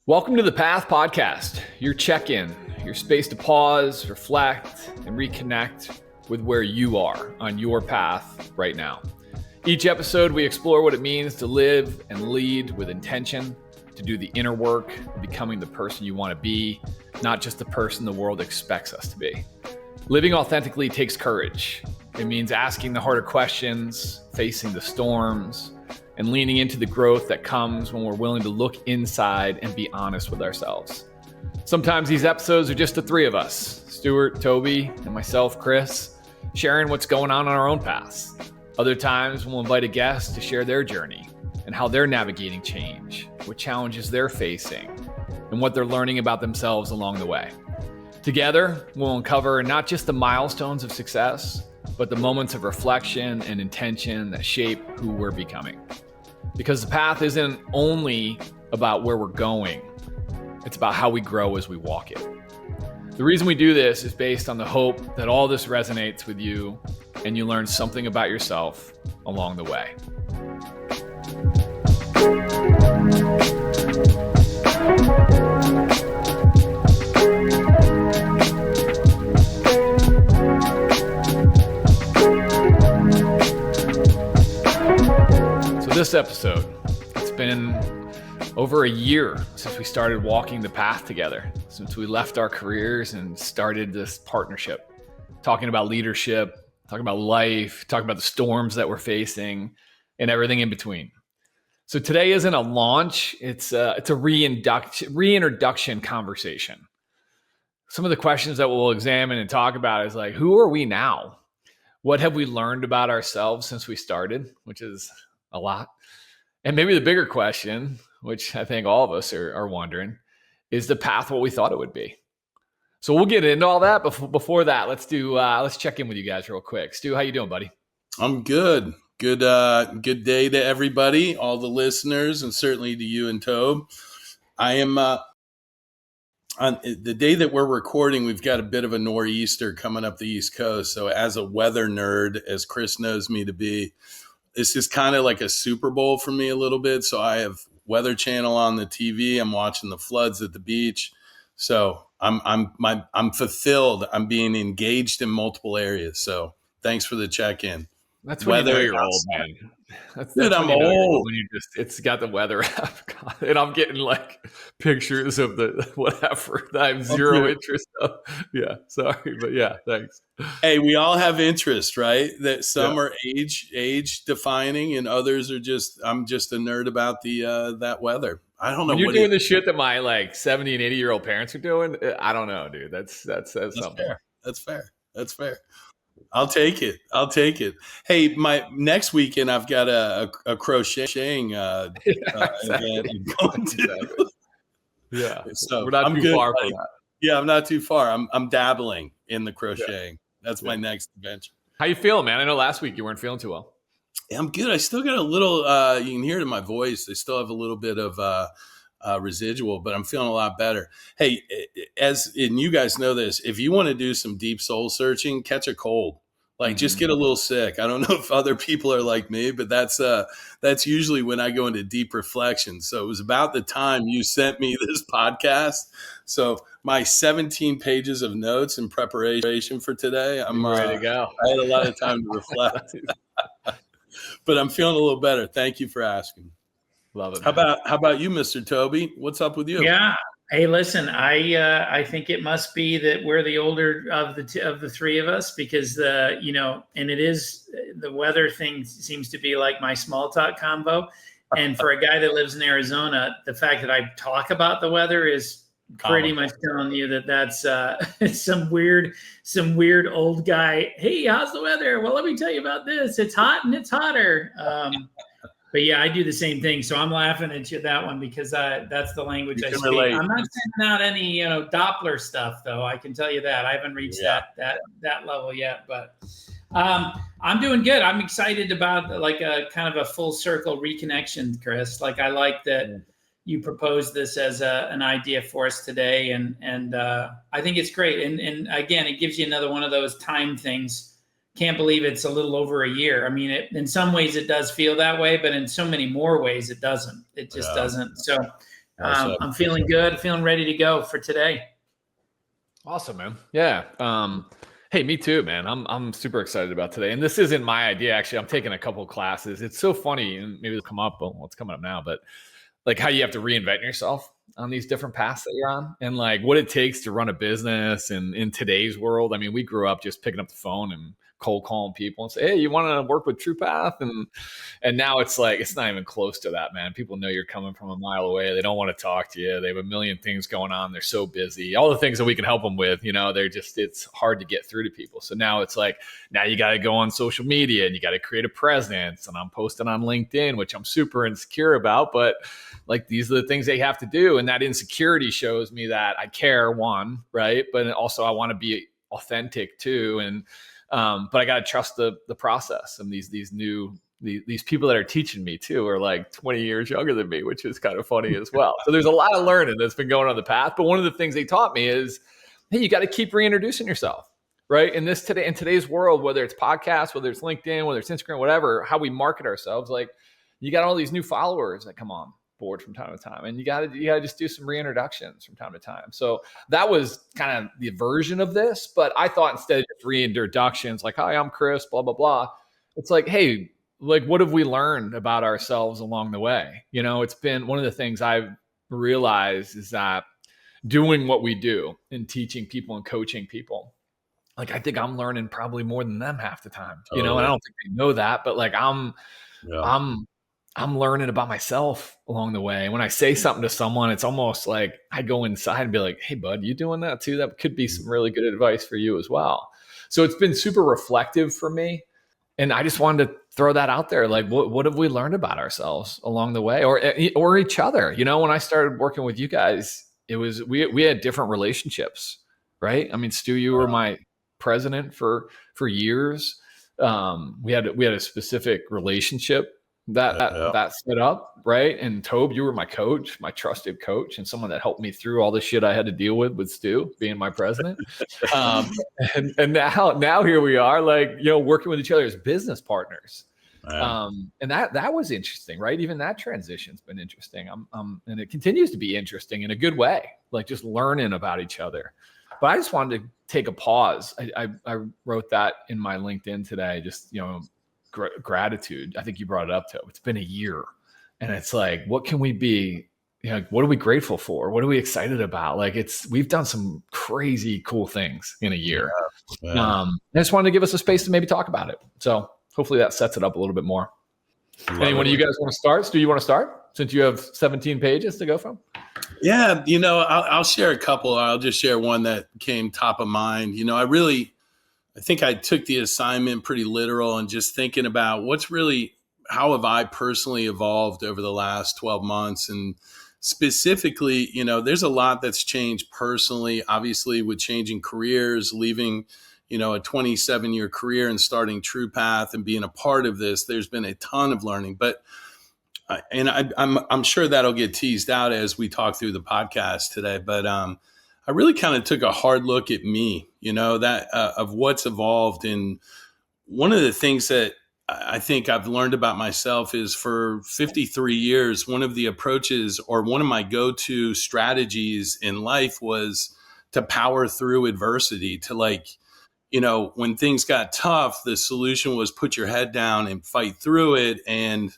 Welcome to the Path Podcast, your check-in, your space to pause, reflect, and reconnect with where you are on your path right now. Each episode, we explore what it means to live and lead with intention, to do the inner work, becoming the person you want to be, not just the person the world expects us to be. Living authentically takes courage. It means asking the harder questions, facing the storms, and leaning into the growth that comes when we're willing to look inside and be honest with ourselves. Sometimes these episodes are just the three of us, Stuart, Toby, and myself, Chris, sharing what's going on our own paths. Other times we'll invite a guest to share their journey and how they're navigating change, what challenges they're facing, and what they're learning about themselves along the way. Together, we'll uncover not just the milestones of success, but the moments of reflection and intention that shape who we're becoming. Because the path isn't only about where we're going, it's about how we grow as we walk it. The reason we do this is based on the hope that all this resonates with you and you learn something about yourself along the way. This episode, it's been over a year since we started walking the path together, since we left our careers and started this partnership, talking about leadership, talking about life, talking about the storms that we're facing and everything in between. So today isn't a launch, it's a reintroduction conversation. Some of the questions that we'll examine and talk about is like, who are we now? What have we learned about ourselves since we started, which is a lot. And maybe the bigger question, which I think all of us are wondering, is the path what we thought it would be? So we'll get into all that. Before that, let's check in with you guys real quick. Stu, how you doing, buddy? I'm good. Good day to everybody, all the listeners, and certainly to you and Tobe. I am on the day that we're recording, we've got a bit of a nor'easter coming up the East Coast. So as a weather nerd, as Chris knows me to be, this is kind of like a Super Bowl for me a little bit. So I have Weather Channel on the TV. I'm watching the floods at the beach. So I'm fulfilled. I'm being engaged in multiple areas. So thanks for the check-in. That's when you know you're old, man. Dude, I'm old. When it's got the weather app, and I'm getting like pictures of the whatever that I have zero interest of. Yeah, sorry, but yeah, thanks. Hey, we all have interest, right? That some are age defining, and others are I'm just a nerd about the that weather. I don't know. When you're doing the shit that my like 70 and 80-year-old parents are doing, I don't know, dude. That's something. Fair. That's fair. I'll take it. Hey, my next weekend I've got a crocheting event I'm going to. Yeah, so we're not too far from that. Yeah, I'm not too far. I'm dabbling in the crocheting. That's my next adventure. How you feeling, man? I know last week you weren't feeling too well. Yeah, I'm good. I still got a little. You can hear it in my voice. I still have a little bit of residual, but I'm feeling a lot better. Hey, and you guys know this, if you want to do some deep soul searching, catch a cold. Like just get a little sick. I don't know if other people are like me, but that's usually when I go into deep reflection. So it was about the time you sent me this podcast. So my 17 pages of notes in preparation for today, I'm ready to go. I had a lot of time to reflect, but I'm feeling a little better. Thank you for asking. Love it. How about you, Mr. Toby? What's up with you? Yeah. Hey, listen, I think it must be that we're the older of the three of us because and it is the weather thing seems to be like my small talk convo. And for a guy that lives in Arizona, the fact that I talk about the weather is pretty much telling you that's some weird old guy. Hey, how's the weather? Well, let me tell you about this. It's hot and it's hotter. But yeah, I do the same thing. So I'm laughing at you that one because that's the language I speak. Relate. I'm not sending out any Doppler stuff though. I can tell you that I haven't reached that level yet. But I'm doing good. I'm excited about like a kind of a full circle reconnection, Chris. Like I like that you proposed this as an idea for us today, and I think it's great. And again, it gives you another one of those time things. Can't believe it's a little over a year. I mean, in some ways it does feel that way, but in so many more ways it doesn't. It just doesn't. So Awesome. I'm feeling good, feeling ready to go for today. Awesome, man. Yeah. Hey, me too, man. I'm super excited about today. And this isn't my idea, actually. I'm taking a couple classes. It's so funny, and maybe it'll come up. Well, it's coming up now, but like how you have to reinvent yourself on these different paths that you're on, and like what it takes to run a business. And in today's world, I mean, we grew up just picking up the phone and cold calling people and say, "Hey, you want to work with TruePath?" And now it's like it's not even close to that, man. People know you're coming from a mile away. They don't want to talk to you. They have a million things going on. They're so busy. All the things that we can help them with, they're just, it's hard to get through to people. So now it's like, now you got to go on social media and you got to create a presence. And I'm posting on LinkedIn, which I'm super insecure about, but like these are the things they have to do. And that insecurity shows me that I care, one, right? But also I want to be authentic too. And but I got to trust the process. And these people that are teaching me too are like 20 years younger than me, which is kind of funny as well. So there's a lot of learning that's been going on the path. But one of the things they taught me is, hey, you got to keep reintroducing yourself, right? In today's world, whether it's podcasts, whether it's LinkedIn, whether it's Instagram, whatever, how we market ourselves, like you got all these new followers that come on board from time to time, and you got to just do some reintroductions from time to time. So that was kind of the version of this. But I thought instead of just reintroductions, like, "Hi, I'm Chris," blah blah blah. It's like, hey, like what have we learned about ourselves along the way? It's been one of the things I've realized is that doing what we do and teaching people and coaching people, like I think I'm learning probably more than them half the time. And I don't think they know that, but like I'm learning about myself along the way. And when I say something to someone, it's almost like I go inside and be like, "Hey, bud, you doing that too? That could be some really good advice for you as well." So it's been super reflective for me. And I just wanted to throw that out there. Like, what have we learned about ourselves along the way, or each other? When I started working with you guys, it was we had different relationships, right? I mean, Stu, you were my president for years. We had a specific relationship that set up, right? And Toby, you were my coach, my trusted coach, and someone that helped me through all the shit I had to deal with Stu being my president. And now here we are, like, working with each other as business partners. And that was interesting, right? Even that transition's been interesting. And it continues to be interesting in a good way, like just learning about each other. But I just wanted to take a pause. I wrote that in my LinkedIn today, just, gratitude. I think you brought it up, Toby. It's been a year, and it's like, what can we be? What are we grateful for? What are we excited about? Like we've done some crazy cool things in a year. I just wanted to give us a space to maybe talk about it. So hopefully that sets it up a little bit more. Anyone of you guys want to start? Do you want to start since you have 17 pages to go from? Yeah, I'll share a couple. I'll just share one that came top of mind. I think I took the assignment pretty literal and just thinking about how have I personally evolved over the last 12 months? And specifically, there's a lot that's changed personally, obviously with changing careers, leaving, a 27-year career and starting TruePath and being a part of this. There's been a ton of learning, but I'm sure that'll get teased out as we talk through the podcast today. But I really kind of took a hard look at me, of what's evolved. And one of the things that I think I've learned about myself is for 53 years, one of the approaches or one of my go-to strategies in life was to power through adversity, to when things got tough, the solution was put your head down and fight through it. And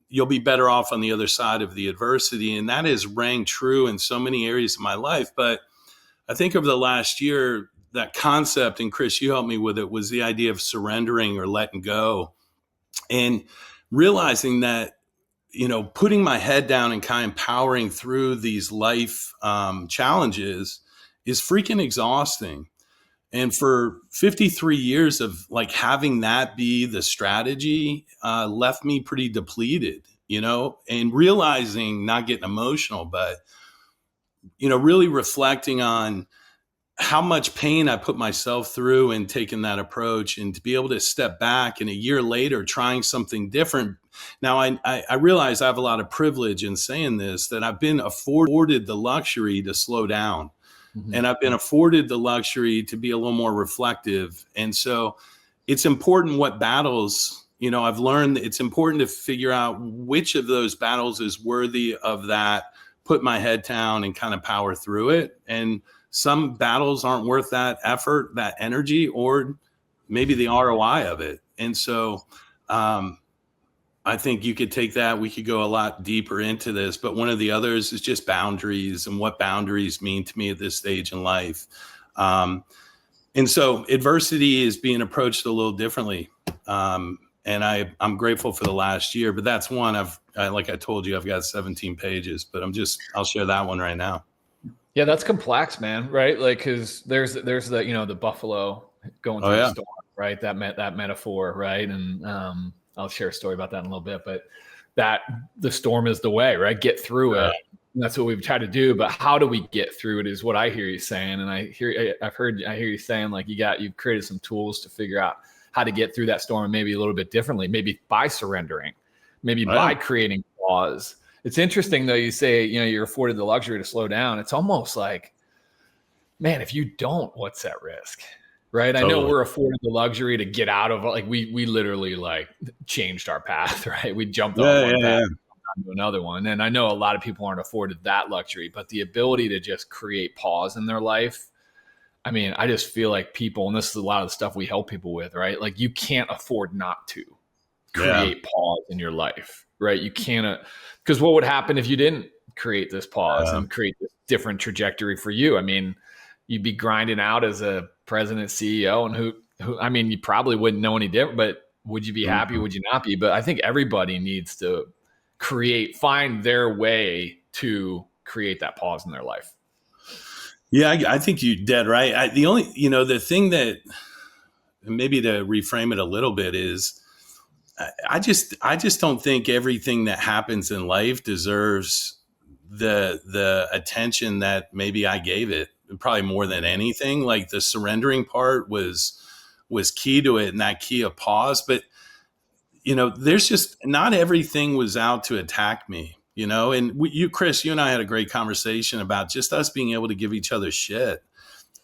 you'll be better off on the other side of the adversity. And that has rang true in so many areas of my life. But I think over the last year, that concept, and Chris, you helped me with it, was the idea of surrendering or letting go and realizing that, putting my head down and kind of powering through these life challenges is freaking exhausting. And for 53 years of having that be the strategy left me pretty depleted, and realizing, not getting emotional, but, really reflecting on how much pain I put myself through in taking that approach, and to be able to step back and a year later trying something different. Now, I realize I have a lot of privilege in saying this, that I've been afforded the luxury to slow down. Mm-hmm. And I've been afforded the luxury to be a little more reflective. And so it's important what battles I've learned that it's important to figure out which of those battles is worthy of that, put my head down and kind of power through it. And some battles aren't worth that effort, that energy, or maybe the ROI of it. And so I think you could take that. We could go a lot deeper into this, but one of the others is just boundaries and what boundaries mean to me at this stage in life. And so adversity is being approached a little differently. And I'm grateful for the last year, but that's one like I told you, I've got 17 pages, but I'll share that one right now. Yeah, that's complex, man. Right? Like, cause there's the, the buffalo going through the storm, right? That metaphor, right? And, I'll share a story about that in a little bit, but that the storm is the way, right? Get through it. And that's what we've tried to do. But how do we get through it is what I hear you saying. And I hear you saying, like, you've created some tools to figure out how to get through that storm, maybe a little bit differently, maybe by surrendering, maybe by creating pause. It's interesting though. You say, you're afforded the luxury to slow down. It's almost like, man, if you don't, what's at risk? Right. Totally. I know we're afforded the luxury to get out of, like, we literally like changed our path, right? We jumped off one path to another one. And I know a lot of people aren't afforded that luxury, but the ability to just create pause in their life. I mean, I just feel like people, and this is a lot of the stuff we help people with, right? Like, you can't afford not to create pause in your life, right? You can't, because what would happen if you didn't create this pause and create this different trajectory for you? I mean, you'd be grinding out as a president, CEO, and who, I mean, you probably wouldn't know any different, but would you be happy? Would you not be? But I think everybody needs to find their way to create that pause in their life. Yeah, I think you're dead right. The thing that, maybe to reframe it a little bit, is I just don't think everything that happens in life deserves the attention that maybe I gave it. Probably more than anything, like the surrendering part was key to it, and that key of pause. But there's just not everything was out to attack me. And Chris, you and I had a great conversation about just us being able to give each other shit.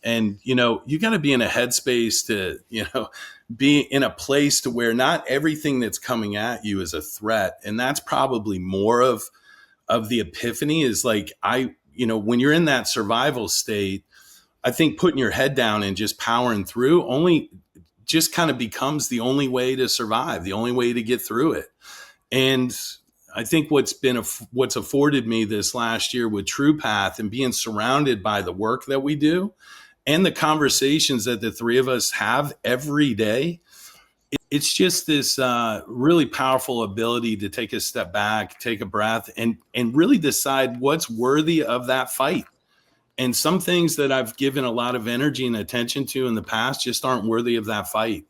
And you got to be in a headspace to be in a place to where not everything that's coming at you is a threat. And that's probably more of the epiphany, is like, when you're in that survival state, I think putting your head down and just powering through only just kind of becomes the only way to survive, the only way to get through it. And I think what's afforded me this last year with True Path and being surrounded by the work that we do and the conversations that the three of us have every day, it's just this really powerful ability to take a step back, take a breath, and really decide what's worthy of that fight. And some things that I've given a lot of energy and attention to in the past just aren't worthy of that fight.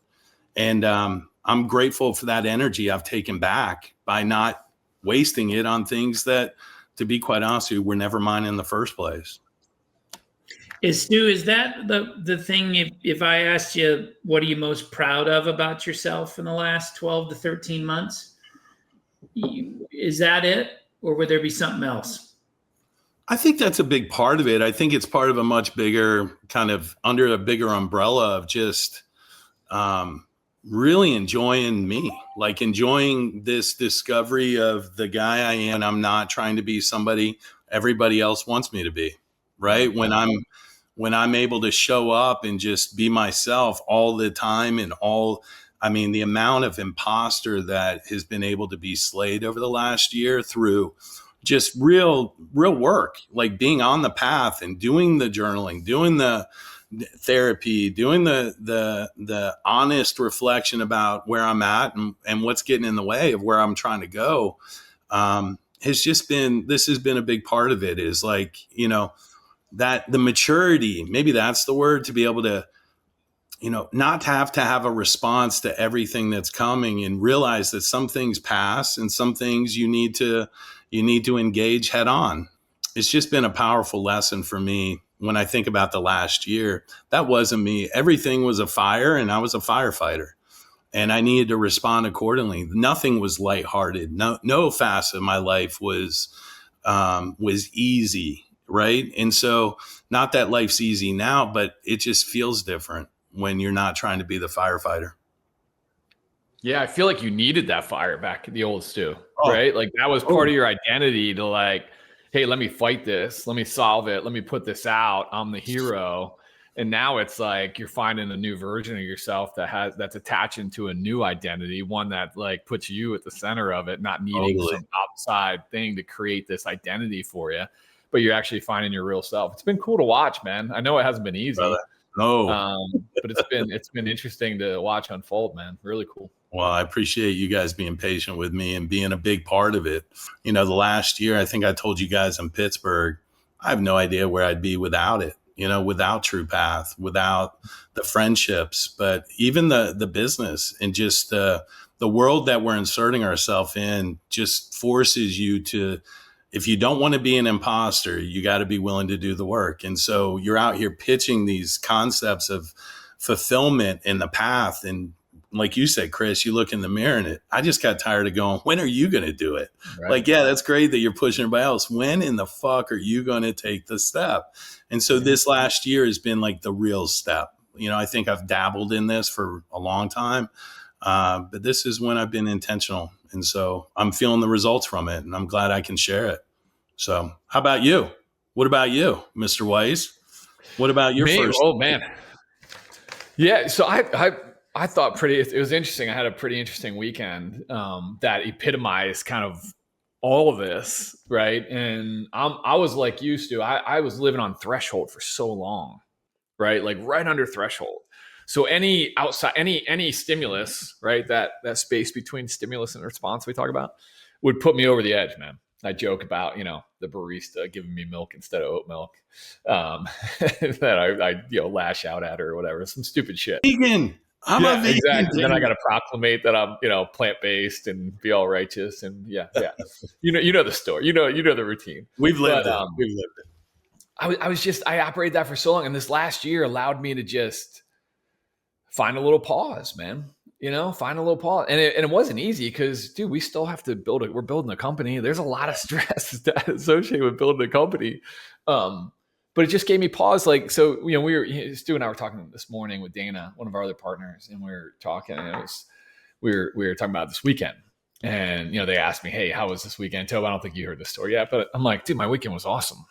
And I'm grateful for that energy I've taken back by not wasting it on things that, to be quite honest with you, were never mine in the first place. Stu, is that the thing, if I asked you, what are you most proud of about yourself in the last 12 to 13 months? Is that it? Or would there be something else? I think that's a big part of it. I think it's part of a much bigger, kind of under a bigger umbrella of just really enjoying me, like enjoying this discovery of the guy I am. I'm not trying to be somebody everybody else wants me to be, right? When I'm able to show up and just be myself all the time, and the amount of imposter that has been able to be slayed over the last year through just real work, like being on the path and doing the journaling, doing the therapy, doing the honest reflection about where I'm at and what's getting in the way of where I'm trying to go. This has been a big part of it, is like, that the maturity, maybe that's the word, to be able to, not to have a response to everything that's coming, and realize that some things pass and some things you need to engage head on. It's just been a powerful lesson for me. When I think about the last year, that wasn't me. Everything was a fire, and I was a firefighter, and I needed to respond accordingly. Nothing was lighthearted. No facet of my life was easy. Right. And so, not that life's easy now, but it just feels different when you're not trying to be the firefighter. Yeah, I feel like you needed that fire back in the old Stu, Oh, right? Like that was part of your identity to like, hey, let me fight this, let me solve it, let me put this out. I'm the hero. And now it's like you're finding a new version of yourself that's attaching to a new identity, one that like puts you at the center of it, not needing totally, some outside thing to create this identity for you, but you're actually finding your real self. It's been cool to watch, man. I know it hasn't been brother. easy, No. but it's been interesting to watch unfold, man. Really cool. Well, I appreciate you guys being patient with me and being a big part of it. The last year, I think I told you guys in Pittsburgh, I have no idea where I'd be without it, without True Path, without the friendships, but even the business and just the world that we're inserting ourselves in just forces you to, if you don't want to be an imposter, you got to be willing to do the work. And so you're out here pitching these concepts of fulfillment in the path. And like you said, Chris, you look in the mirror and I just got tired of going, when are you going to do it? Right. Like, yeah, that's great that you're pushing everybody else. When in the fuck are you going to take the step? And so this last year has been like the real step. I think I've dabbled in this for a long time, but this is when I've been intentional. And so I'm feeling the results from it and I'm glad I can share it. So how about you? What about you, Mr. Weiss? What about your first? Oh man. Yeah. So I thought it was interesting. I had a pretty interesting weekend that epitomized kind of all of this. Right. And I was like used to, I was living on threshold for so long, right? Like right under threshold. So any outside, any stimulus, right? That space between stimulus and response we talk about would put me over the edge, man. I joke about, the barista giving me milk instead of oat milk. That I lash out at her or whatever, some stupid shit. Vegan. I'm a vegan. Exactly. Then I got to proclamate that I'm, plant-based and be all righteous. And yeah. You know the story, you know the routine. We've lived it. We've lived it. I operated that for so long. And this last year allowed me to just find a little pause, man. Find a little pause. And it wasn't easy because, dude, we still have to build it. We're building a company. There's a lot of stress associated with building a company. But it just gave me pause. Like, so, Stu and I were talking this morning with Dana, one of our other partners, and we were talking, and we were talking about this weekend. And, they asked me, hey, how was this weekend? Toby, I don't think you heard the story yet, but I'm like, dude, my weekend was awesome.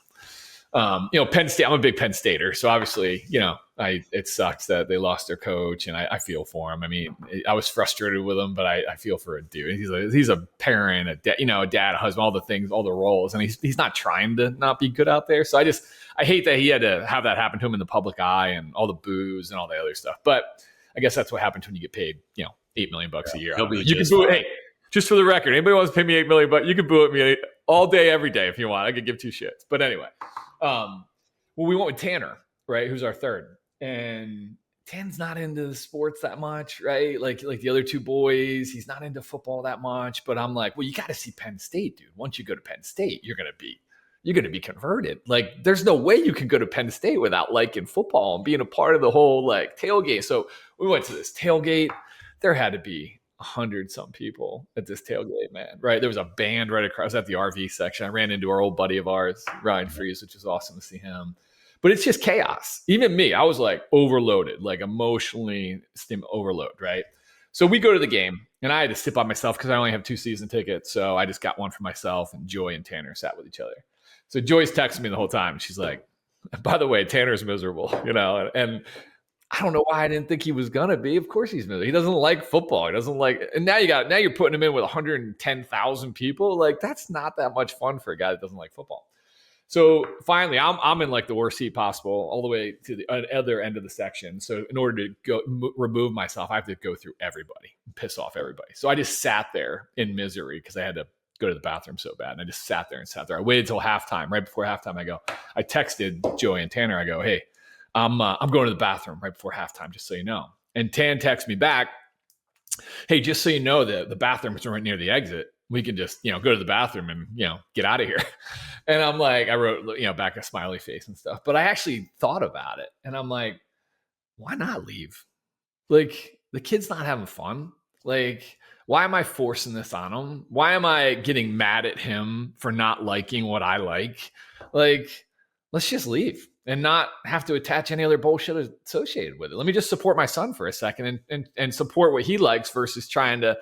Penn State, I'm a big Penn Stater. So obviously, it sucks that they lost their coach and I feel for him. I mean, I was frustrated with him, but I feel for a dude. He's a parent, a dad, a husband, all the things, all the roles. And he's not trying to not be good out there. So I hate that he had to have that happen to him in the public eye and all the booze and all the other stuff. But I guess that's what happens when you get paid, $8 million a year. You can boo it. Hey, just for the record, anybody wants to pay me $8 million, you can boo at me all day, every day if you want. I could give two shits. But anyway. We went with Tanner, right? Who's our third, and Tan's not into the sports that much, right? Like the other two boys, he's not into football that much. But I'm like, well, you got to see Penn State, dude. Once you go to Penn State, you're gonna be converted. Like, there's no way you can go to Penn State without liking football and being a part of the whole like tailgate. So we went to this tailgate. There had to be 100 some people at this tailgate, man. Right. There was a band right across. I was at the RV section. I ran into our old buddy of ours, Ryan Freeze, which was awesome to see him. But it's just chaos. Even me, I was like overloaded, like emotionally overload. Right. So we go to the game and I had to sit by myself because I only have 2 season tickets. So I just got one for myself, and Joy and Tanner sat with each other. So Joy's texting me the whole time. She's like, by the way, Tanner's miserable, and I don't know why I didn't think he was gonna be. Of course he's miserable. He doesn't like football. He doesn't like, and now you're putting him in with 110,000 people. Like, that's not that much fun for a guy that doesn't like football. So finally, I'm in like the worst seat possible, all the way to the other end of the section. So in order to go remove myself, I have to go through everybody, piss off everybody. So I just sat there in misery because I had to go to the bathroom so bad, and I just sat there. I waited till halftime. Right before halftime, I texted Joey and Tanner. I go, hey, I'm going to the bathroom right before halftime, just so you know. And Tan texts me back, hey, just so you know, the bathroom is right near the exit. We can just, go to the bathroom and, get out of here. And I'm like, I wrote, back a smiley face and stuff. But I actually thought about it. And I'm like, why not leave? Like, the kid's not having fun. Like, why am I forcing this on him? Why am I getting mad at him for not liking what I like? Like, let's just leave. and not have to attach any other bullshit associated with it. Let me just support my son for a second and support what he likes versus trying to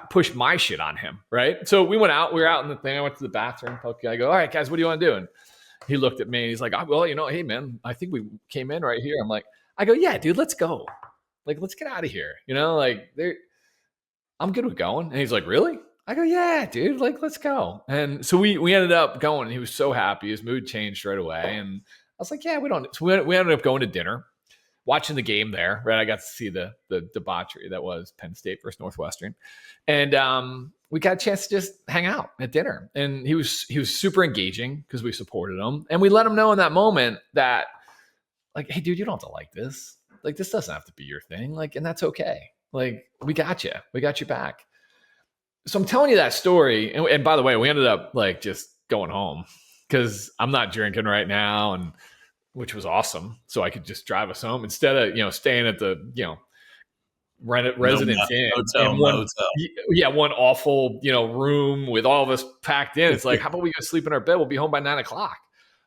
push my shit on him. Right. So we were out in the thing. I went to the bathroom. Okay, I go, all right, guys, what do you want to do? And he looked at me and he's like, well, hey man, I think we came in right here. I'm like, I go, yeah, dude, let's go. Like, let's get out of here. I'm good with going. And he's like, really? I go, yeah, dude, like, let's go. And so we ended up going, and he was so happy. His mood changed right away. And I was like, yeah, we don't. So we ended up going to dinner, watching the game there, right? I got to see the debauchery that was Penn State versus Northwestern. And we got a chance to just hang out at dinner. And he was super engaging because we supported him. And we let him know in that moment that, like, hey, dude, you don't have to like this. Like, this doesn't have to be your thing. Like, and that's okay. Like, we got you. We got you back. So I'm telling you that story. And by the way, we ended up like just going home because I'm not drinking right now, and which was awesome. So I could just drive us home instead of, staying at the, residence inn. Hotel, one awful, room with all of us packed in. It's like, how about we go sleep in our bed? We'll be home by 9:00.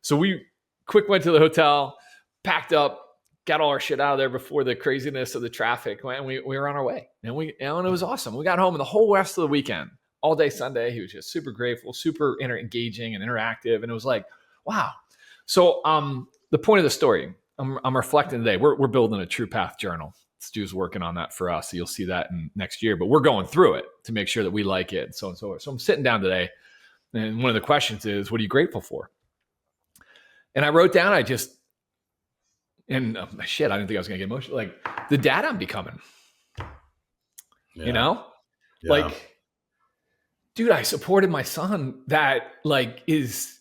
So we quick went to the hotel, packed up, got all our shit out of there before the craziness of the traffic, and we were on our way. And and it was awesome. We got home, and the whole rest of the weekend, all day Sunday, he was just super grateful, super engaging and interactive. And it was like, wow. So the point of the story, I'm reflecting today. We're building a True Path journal. Stu's working on that for us. So you'll see that in next year, but we're going through it to make sure that we like it, and so on and so forth. So I'm sitting down today, and one of the questions is, what are you grateful for? And I wrote down, shit, I didn't think I was going to get emotional. Like, the dad I'm becoming, Yeah. like, dude, I supported my son that like is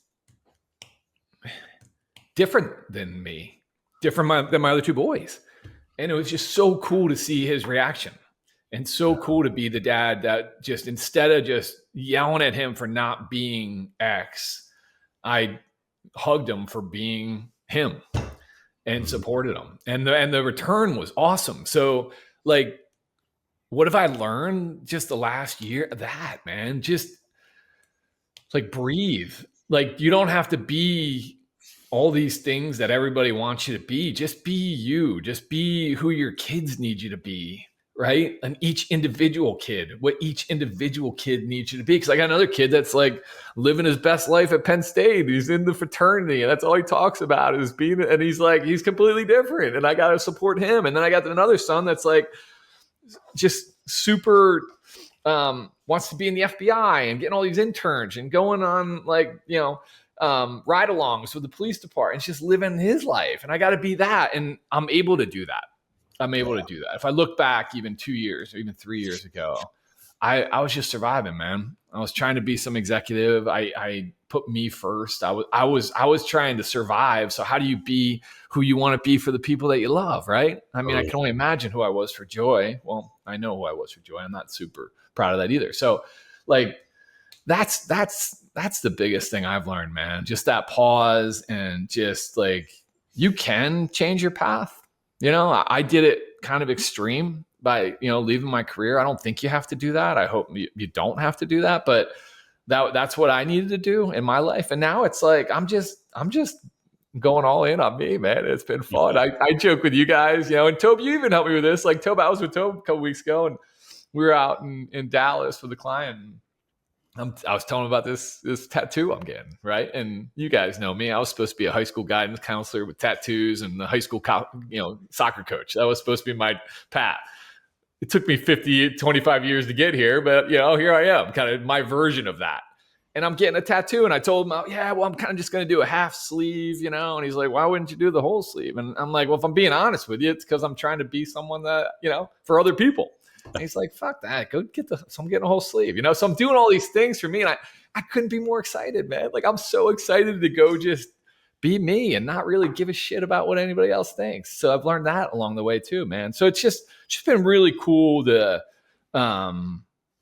different than me, different than my other two boys. And it was just so cool to see his reaction, and so cool to be the dad that just, instead of just yelling at him for not being X, I hugged him for being him and supported him. And the return was awesome. So like, what have I learned just the last year? That, man, just like, breathe. Like, you don't have to be all these things that everybody wants you to be. Just be you. Just be who your kids need you to be, right? And each individual kid, what each individual kid needs you to be. Because I got another kid that's like living his best life at Penn State. He's in the fraternity, and that's all he talks about is being. And he's completely different, and I got to support him. And then I got another son that's like just super wants to be in the FBI and getting all these interns and going on like ride-alongs with the police department. It's just living his life, and I got to be that. And I'm able to do that. If I look back even 2 years or even 3 years ago, I was just surviving, man. I was trying to be some executive. I put me first. I was trying to survive. So how do you be who you want to be for the people that you love, right? I mean, I can only imagine who I was for Joy. Well, I know who I was for Joy. I'm not super proud of that either. So like, that's the biggest thing I've learned, man. Just that pause, and just like, you can change your path. I did it kind of extreme by, leaving my career. I don't think you have to do that. I hope you don't have to do that, but that's what I needed to do in my life. And now it's like, I'm just going all in on me, man. It's been fun. Yeah. I joke with you guys, and Toby, you even helped me with this. Like, Toby, I was with Toby a couple weeks ago, and we were out in Dallas with a client. I was telling him about this tattoo I'm getting, right? And you guys know me. I was supposed to be a high school guidance counselor with tattoos, and the high school soccer coach. That was supposed to be my path. It took me 25 years to get here, but here I am, kind of my version of that. And I'm getting a tattoo, and I told him, I'm kind of just going to do a half sleeve, and he's like, why wouldn't you do the whole sleeve? And I'm like, well, if I'm being honest with you, it's because I'm trying to be someone that, for other people. And he's like, fuck that. Go get so I'm getting a whole sleeve, So I'm doing all these things for me, and I couldn't be more excited, man. Like, I'm so excited to go just be me and not really give a shit about what anybody else thinks. So I've learned that along the way too, man. So it's just been really cool to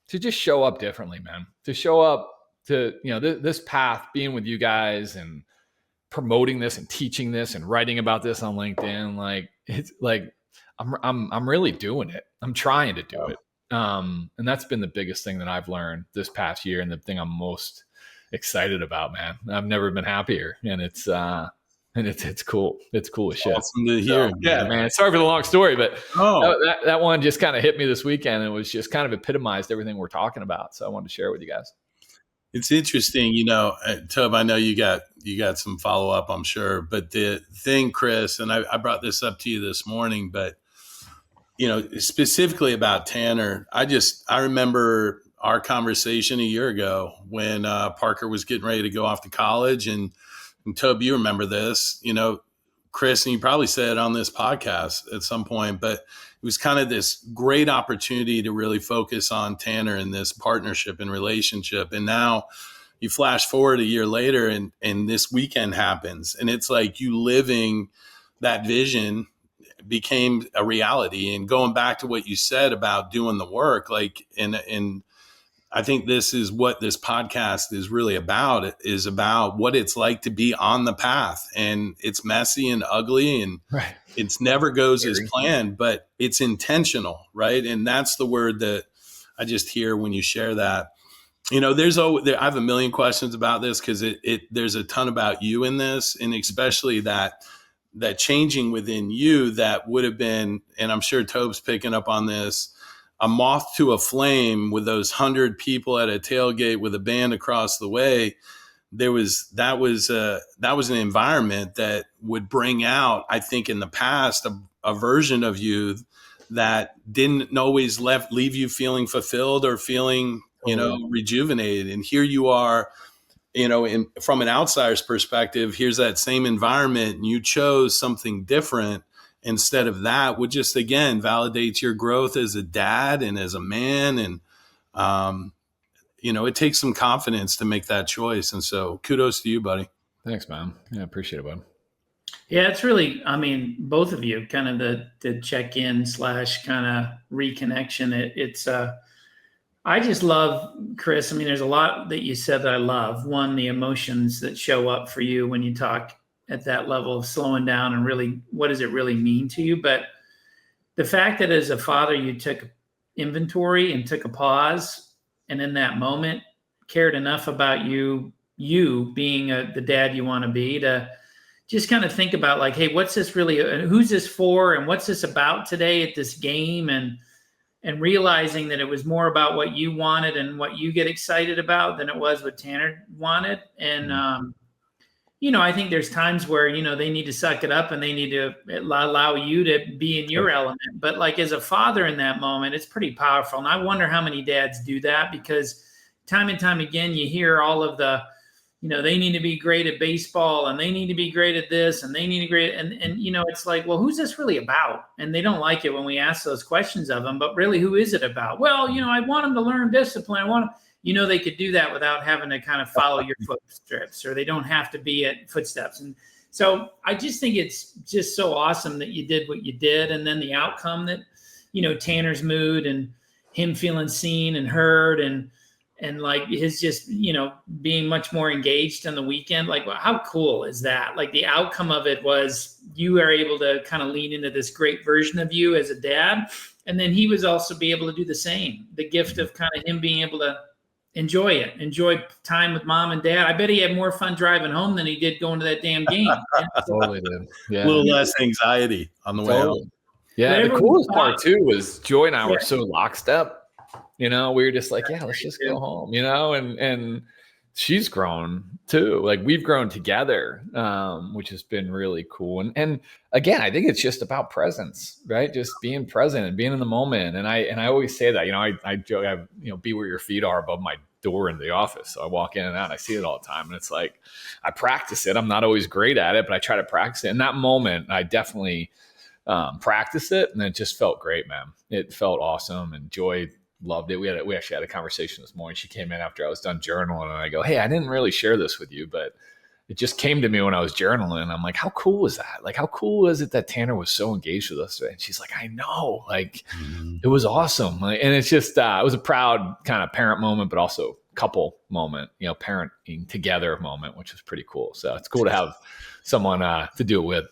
just show up differently, man. To show up to, this path, being with you guys and promoting this and teaching this and writing about this on LinkedIn. Like, it's like, I'm really doing it. I'm trying to do it. And that's been the biggest thing that I've learned this past year, and the thing I'm most excited about, man. I've never been happier. And it's And it's cool. It's cool as shit. Awesome to hear. So, yeah, man. Sorry for the long story, but Oh, that one just kind of hit me this weekend, and it was just kind of epitomized everything we're talking about. So I wanted to share with you guys. it's interesting, Tob, I know you got some follow up, I'm sure, but the thing, Chris, and I brought this up to you this morning, but specifically about Tanner, I remember our conversation a year ago when Parker was getting ready to go off to college, and Tob, you remember this, Chris, and you probably said it on this podcast at some point, but it was kind of this great opportunity to really focus on Tanner and this partnership and relationship. And now you flash forward a year later and this weekend happens, and it's like you living that vision became a reality. And going back to what you said about doing the work, like, and I think this is what this podcast is really about. It is about what it's like to be on the path, and it's messy and ugly, and Right. it's never goes as planned, but it's intentional. Right. And that's the word that I just hear when you share that. I have a million questions about this because there's a ton about you in this, and especially that changing within you that would have been, and I'm sure Tobe's picking up on this, a moth to a flame with those 100 people at a tailgate with a band across the way. That was an environment that would bring out, I think, in the past, a version of you that didn't always leave you feeling fulfilled or feeling, rejuvenated. And here you are, from an outsider's perspective, here's that same environment, and you chose something different instead of that, which just, again, validates your growth as a dad and as a man. And, it takes some confidence to make that choice. And so kudos to you, buddy. Thanks, man. Yeah, I appreciate it, bud. Yeah, it's really, both of you, kind of the check-in / kind of reconnection. I just love, Chris, there's a lot that you said that I love. One, the emotions that show up for you when you talk at that level of slowing down and really, what does it really mean to you? But the fact that as a father, you took inventory and took a pause, and in that moment cared enough about you being the dad you want to be, to just kind of think about, like, hey, what's this really, who's this for, and what's this about today at this game? And realizing that it was more about what you wanted and what you get excited about than it was what Tanner wanted. And, I think there's times where, they need to suck it up and they need to allow you to be in your element. But like, as a father in that moment, it's pretty powerful. And I wonder how many dads do that, because time and time again, you hear all of the, they need to be great at baseball, and they need to be great at this, and they need to be great. And it's like, well, who's this really about? And they don't like it when we ask those questions of them, but really, who is it about? Well, I want them to learn discipline. I want them, they could do that without having to kind of follow your footsteps, or they don't have to be at footsteps. And so I just think it's just so awesome that you did what you did. And then the outcome that, Tanner's mood and him feeling seen and heard, and like his just, being much more engaged on the weekend. Like, well, how cool is that? Like, the outcome of it was you are able to kind of lean into this great version of you as a dad. And then he was also be able to do the same, the gift of kind of him being able to enjoy time with mom and dad. I bet he had more fun driving home than he did going to that damn game. Totally did. Yeah. A little less anxiety on the way home. Yeah. The coolest part too was Joy and I were so lockstep. We were just like, yeah, let's just go home, and she's grown too. Like, we've grown together, which has been really cool. And again, I think it's just about presence, right? Just being present and being in the moment. And I always say that, I joke, be where your feet are above my door in the office. So I walk in and out and I see it all the time. And it's like, I practice it. I'm not always great at it, but I try to practice it. In that moment, I definitely practice it. And it just felt great, man. It felt awesome. And Joy loved it. We actually had a conversation this morning. She came in after I was done journaling, and I go, hey, I didn't really share this with you, but it just came to me when I was journaling. I'm like, how cool was that? Like, how cool is it that Tanner was so engaged with us today? And she's like, I know, like, it was awesome. And it's just, it was a proud kind of parent moment, but also couple moment, parenting together moment, which was pretty cool. So it's cool to have someone to do it with.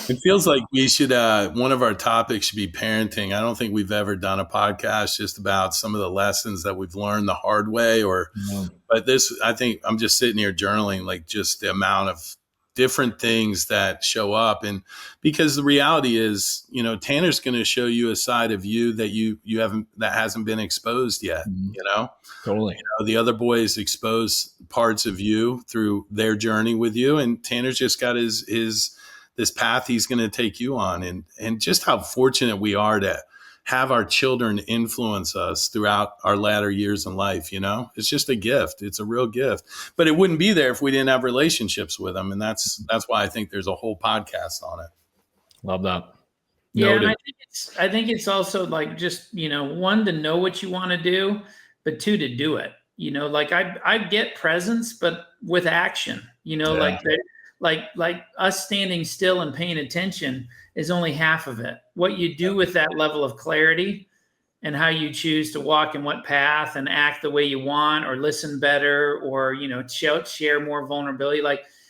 It feels like we should, one of our topics should be parenting. I don't think we've ever done a podcast just about some of the lessons that we've learned the hard way, but this, I think I'm just sitting here journaling, like, just the amount of different things that show up. And because the reality is, Tanner's going to show you a side of you that you haven't, that hasn't been exposed yet. Totally. The other boys expose parts of you through their journey with you, and Tanner's just got his this path he's going to take you on. And just how fortunate we are to have our children influence us throughout our latter years in life. It's just a gift. It's a real gift, but it wouldn't be there if we didn't have relationships with them. And that's why I think there's a whole podcast on it. Love that. Yeah. And I think it's also like, just, one, to know what you want to do, but two, to do it. Like I get presence, but with action, like us standing still and paying attention is only half of it. What you do with that level of clarity and how you choose to walk in what path and act the way you want, or listen better, or, share more vulnerability.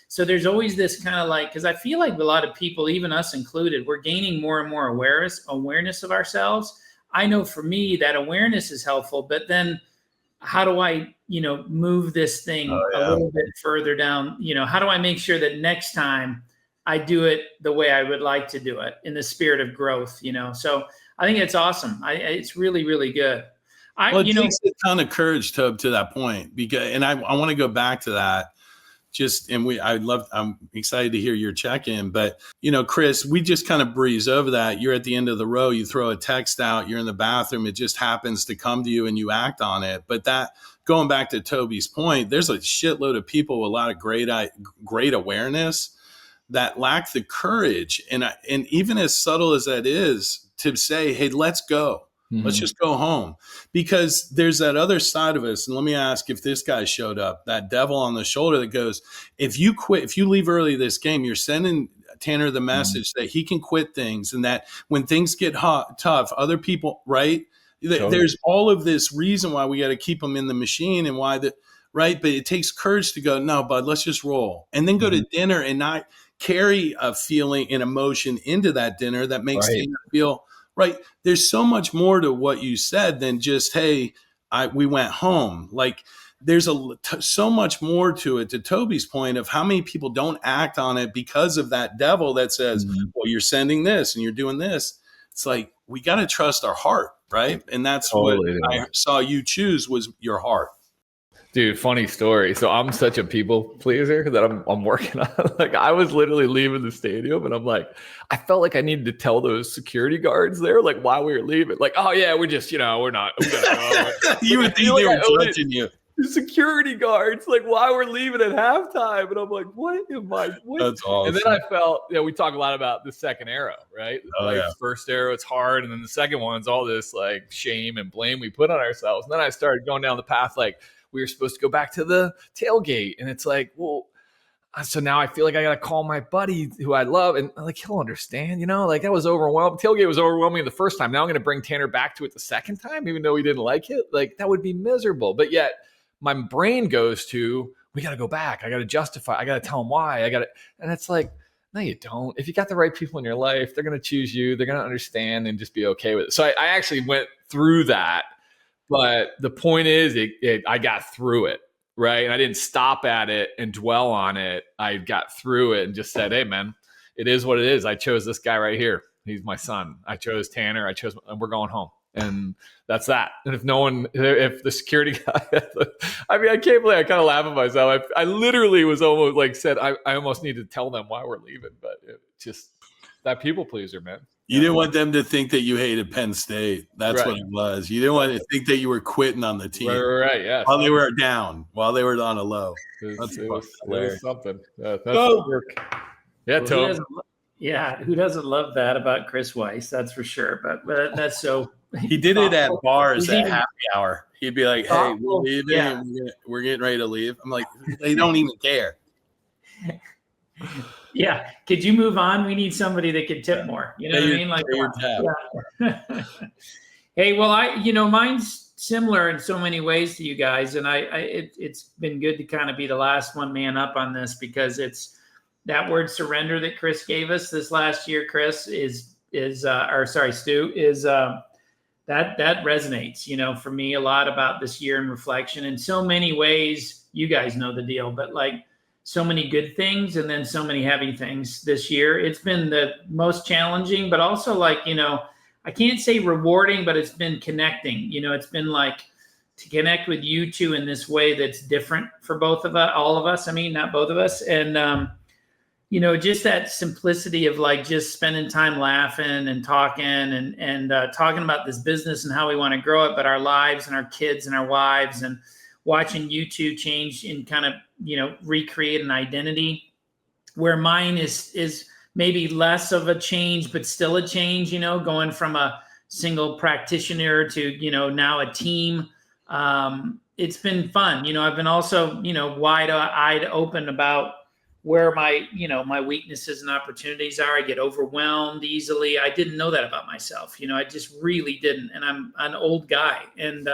So there's always this kind of because I feel like a lot of people, even us included, we're gaining more and more awareness of ourselves. I know for me that awareness is helpful, but then how do I, move this thing a little bit further down? How do I make sure that next time I do it the way I would like to do it, in the spirit of growth? So I think it's awesome. It's really, really good. It takes a ton of courage to that point, and I want to go back to that. I'm excited to hear your check-in, but Chris, we just kind of breeze over that. You're at the end of the row, you throw a text out, you're in the bathroom, it just happens to come to you and you act on it. But that, going back to Toby's point, there's a shitload of people with a lot of great awareness that lack the courage. And even as subtle as that is, to say, hey, let's go. Let's just go home, because there's that other side of us. And let me ask, if this guy showed up, that devil on the shoulder that goes, if you quit, if you leave early this game, you're sending Tanner the message that he can quit things, and that when things get tough, other people, right? Totally. There's all of this reason why we got to keep them in the machine, and why right? But it takes courage to go, no, bud, let's just roll, and then go to dinner and not carry a feeling and emotion into that dinner that makes Tanner feel right. There's so much more to what you said than just, hey, we went home. There's so much more to it, to Toby's point of how many people don't act on it because of that devil that says, well, you're sending this and you're doing this. It's like, we got to trust our heart, right? And that's what I saw you choose, was your heart. Dude, funny story. So I'm such a people pleaser that I'm working on. I was literally leaving the stadium, and I'm like, I felt like I needed to tell those security guards there, while we were leaving, oh yeah, we're just, we're not. We gotta go. You would think they were judging you. The security guards, why we're leaving at halftime, and I'm like, what am I? What? That's awesome. And then I felt, we talk a lot about the second arrow, right? First arrow, it's hard, and then the second one's all this shame and blame we put on ourselves. And then I started going down the path we were supposed to go back to the tailgate. And it's well, so now I feel like I got to call my buddy who I love, and he'll understand, that was overwhelming. Tailgate was overwhelming the first time. Now I'm going to bring Tanner back to it the second time, even though he didn't like it. That would be miserable. But yet my brain goes to, we got to go back. I got to justify. I got to tell him why. And it's no, you don't. If you got the right people in your life, they're going to choose you. They're going to understand and just be okay with it. So I actually went through that. But the point is, I got through it, right? And I didn't stop at it and dwell on it. I got through it and just said, hey, man, it is what it is. I chose this guy right here. He's my son. I chose Tanner. And we're going home. And that's that. And if the security guy, I can't believe, I kind of laugh at myself. I literally was almost said, I almost need to tell them why we're leaving. But it just, that people pleaser, man. You didn't want them to think that you hated Penn State. That's what it was. You didn't want to think that you were quitting on the team. Right, yeah. While they were down, while they were on a low. It was something. Yeah, that's work. Yeah, Toby. Who doesn't love that about Chris Weiss? That's for sure. But that's so. He did it at bars at happy hour. He'd be like, hey, we're leaving. Yeah. We're getting ready to leave. I'm like, they don't even care. Yeah. Could you move on? We need somebody that can tip more. You know what I mean? Yeah. Hey, well, mine's similar in so many ways to you guys. And it's been good to kind of be the last one man up on this, because it's that word surrender that Chris gave us this last year. Chris Stu is that resonates, for me a lot about this year in reflection. In so many ways, you guys know the deal, but so many good things and then so many heavy things this year. It's been the most challenging, but also like, I can't say rewarding, but it's been connecting. It's been like to connect with you two in this way that's different for both of us, all of us. I mean, not both of us. And, just that simplicity of like just spending time laughing and talking and talking about this business and how we want to grow it, but our lives and our kids and our wives, and watching you two change and kind of, recreate an identity where mine is maybe less of a change, but still a change, going from a single practitioner to, now a team. It's been fun. I've been also, wide-eyed open about where my, my weaknesses and opportunities are. I get overwhelmed easily. I didn't know that about myself. I just really didn't. And I'm an old guy. And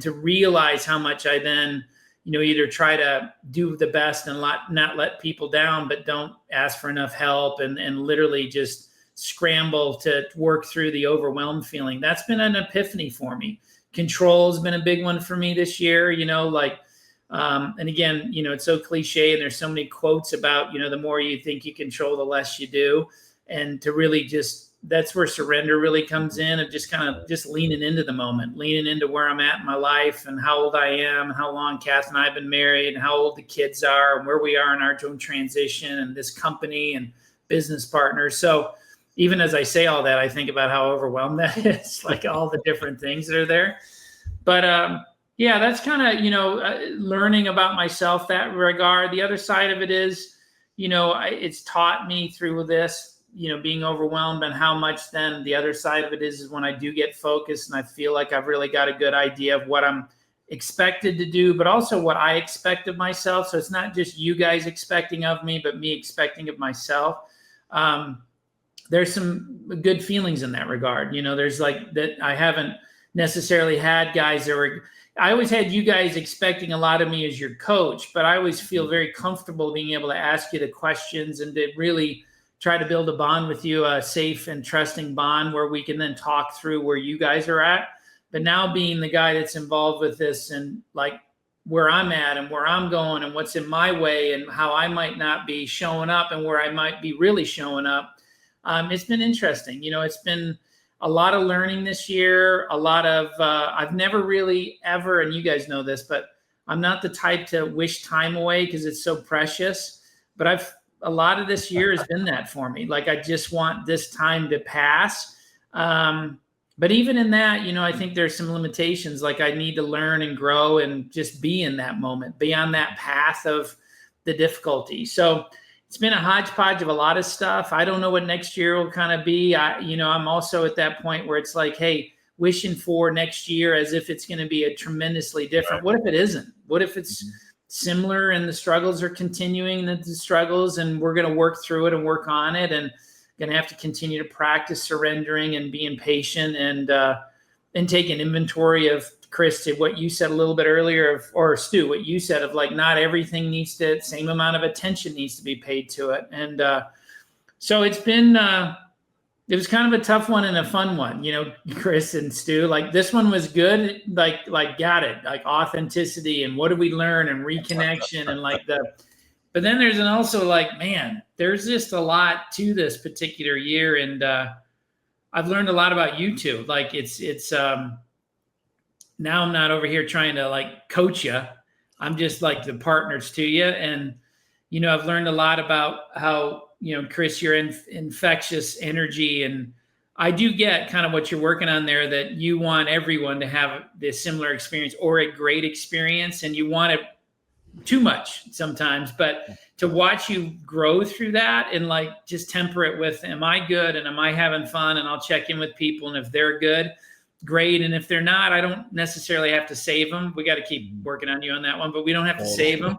to realize how much I then, either try to do the best and not let people down, but don't ask for enough help and literally just scramble to work through the overwhelmed feeling. That's been an epiphany for me. Control has been a big one for me this year, and again, it's so cliche and there's so many quotes about, the more you think you control, the less you do. And to really that's where surrender really comes in, of just kind of just leaning into the moment, leaning into where I'm at in my life and how old I am and how long Kath and I have been married and how old the kids are and where we are in our own transition and this company and business partners. So even as I say all that, I think about how overwhelmed that is, like all the different things that are there. But, yeah, that's kind of, learning about myself that regard. The other side of it is, it's taught me through this, being overwhelmed, and how much then the other side of it is when I do get focused and I feel like I've really got a good idea of what I'm expected to do, but also what I expect of myself. So it's not just you guys expecting of me, but me expecting of myself. There's some good feelings in that regard. There's like that I haven't necessarily had guys that were, I always had you guys expecting a lot of me as your coach, but I always feel very comfortable being able to ask you the questions and to really try to build a bond with you, a safe and trusting bond where we can then talk through where you guys are at. But now being the guy that's involved with this and like where I'm at and where I'm going and what's in my way and how I might not be showing up and where I might be really showing up, it's been interesting. It's been a lot of learning this year, a lot of, I've never really ever, and you guys know this, but I'm not the type to wish time away because it's so precious. But a lot of this year has been that for me. Like, I just want this time to pass. But even in that, I think there's some limitations. Like, I need to learn and grow and just be in that moment, be on that path of the difficulty. So it's been a hodgepodge of a lot of stuff. I don't know what next year will kind of be. I'm also at that point where it's like, hey, wishing for next year as if it's going to be a tremendously different. What if it isn't? What if it's similar and the struggles are continuing, the struggles, and we're going to work through it and work on it, and going to have to continue to practice surrendering and being patient and take an inventory of, Chris, to what you said a little bit earlier, or Stu, what you said of like, not everything needs to, same amount of attention needs to be paid to it. And so it's been, it was kind of a tough one and a fun one, Chris and Stu. Like, this one was good, like got it, like authenticity and what did we learn and reconnection and like but then there's also like, man, there's just a lot to this particular year. And I've learned a lot about you two. Like it's now I'm not over here trying to like coach you. I'm just like the partners to you. And, I've learned a lot about how, Chris, you're infectious energy. And I do get kind of what you're working on there, that you want everyone to have this similar experience or a great experience. And you want it too much sometimes, but to watch you grow through that and like just temper it with, am I good? And am I having fun? And I'll check in with people. And if they're good, great. And if they're not, I don't necessarily have to save them. We got to keep working on you on that one, but we don't have to save them.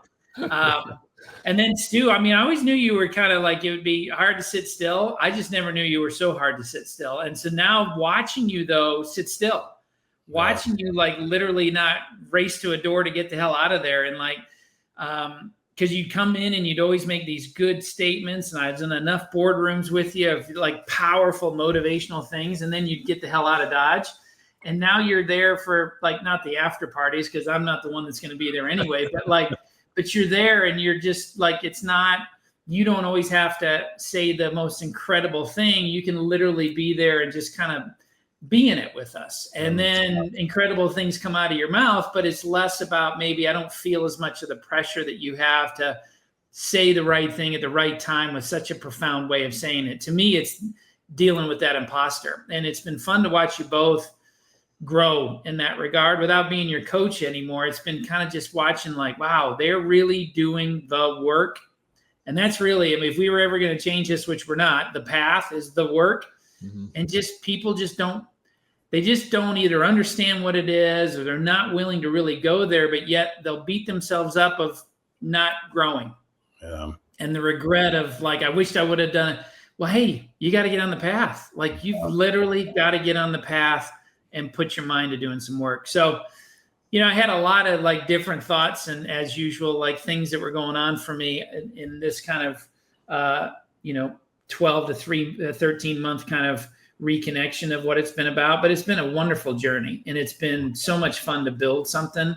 And then Stu, I always knew you were kind of like, it would be hard to sit still. I just never knew you were so hard to sit still. And so now watching you though, sit still, watching you like literally not race to a door to get the hell out of there. And like, because you'd come in and you'd always make these good statements, and I was in enough boardrooms with you of like powerful motivational things, and then you'd get the hell out of Dodge. And now you're there for like, not the after parties, because I'm not the one that's going to be there anyway, but like but you're there and you're just like, it's not, you don't always have to say the most incredible thing. You can literally be there and just kind of be in it with us. And then incredible things come out of your mouth, but it's less about, maybe I don't feel as much of the pressure that you have to say the right thing at the right time with such a profound way of saying it. To me, it's dealing with that imposter. And it's been fun to watch you both grow in that regard without being your coach anymore. It's been kind of just watching like, wow, they're really doing the work. And that's really, I mean, if we were ever going to change this, which we're not, the path is the work. And just people just don't either understand what it is, or they're not willing to really go there, but yet they'll beat themselves up of not growing. Yeah. And the regret of like, I wished I would have done it. Well, hey, you got to get on the path. Like you've literally got to get on the path and put your mind to doing some work. So, you know, I had a lot of like different thoughts, and as usual, like things that were going on for me in this kind of, 12 to 13 month kind of reconnection of what it's been about. But it's been a wonderful journey, and it's been so much fun to build something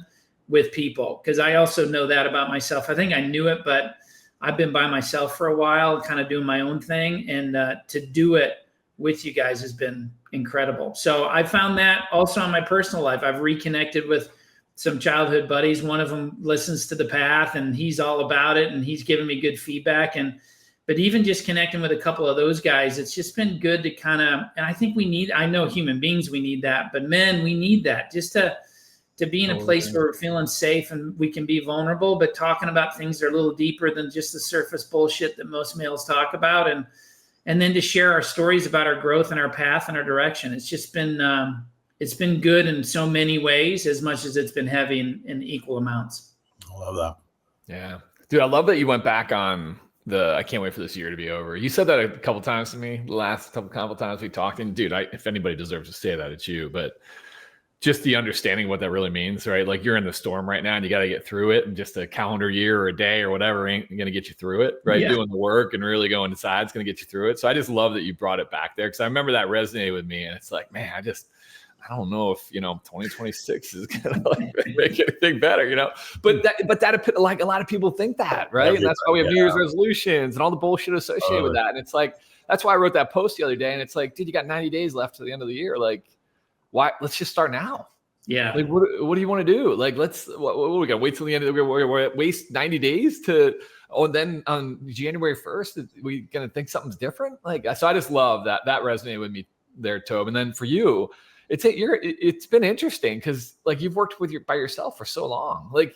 with people, because I also know that about myself. I think I knew it, but I've been by myself for a while, kind of doing my own thing, and to do it with you guys has been incredible. So I found that also in my personal life. I've reconnected with some childhood buddies. One of them listens to the path and he's all about it, and he's giving me good feedback. But even just connecting with a couple of those guys, it's just been good to kind of, and I think I know human beings, we need that, but men, we need that just to be in a place where we're feeling safe and we can be vulnerable, but talking about things that are a little deeper than just the surface bullshit that most males talk about. And then to share our stories about our growth and our path and our direction. It's just been, it's been good in so many ways, as much as it's been heavy in equal amounts. I love that. Yeah. Dude, I love that you went back on I can't wait for this year to be over. You said that a couple times to me, the last couple times we talked. And dude, if anybody deserves to say that, it's you. But just the understanding what that really means, right? Like you're in the storm right now and you got to get through it. And just a calendar year or a day or whatever ain't going to get you through it, right? Yeah. Doing the work and really going inside is going to get you through it. So I just love that you brought it back there, because I remember that resonated with me. And it's like, man, I don't know if, 2026 is going to like make anything better, but that like a lot of people think that, right? And that's why we have New Year's resolutions and all the bullshit associated with that. And it's like, that's why I wrote that post the other day. And it's like, dude, you got 90 days left to the end of the year. Like, why? Let's just start now. Yeah. Like, what do you want to do? Like, what we got to wait till the end of the year? We're waste 90 days and then on January 1st, we going to think something's different. Like, so I just love that resonated with me there, Toby. And then for you, it's been interesting because like you've worked by yourself for so long. Like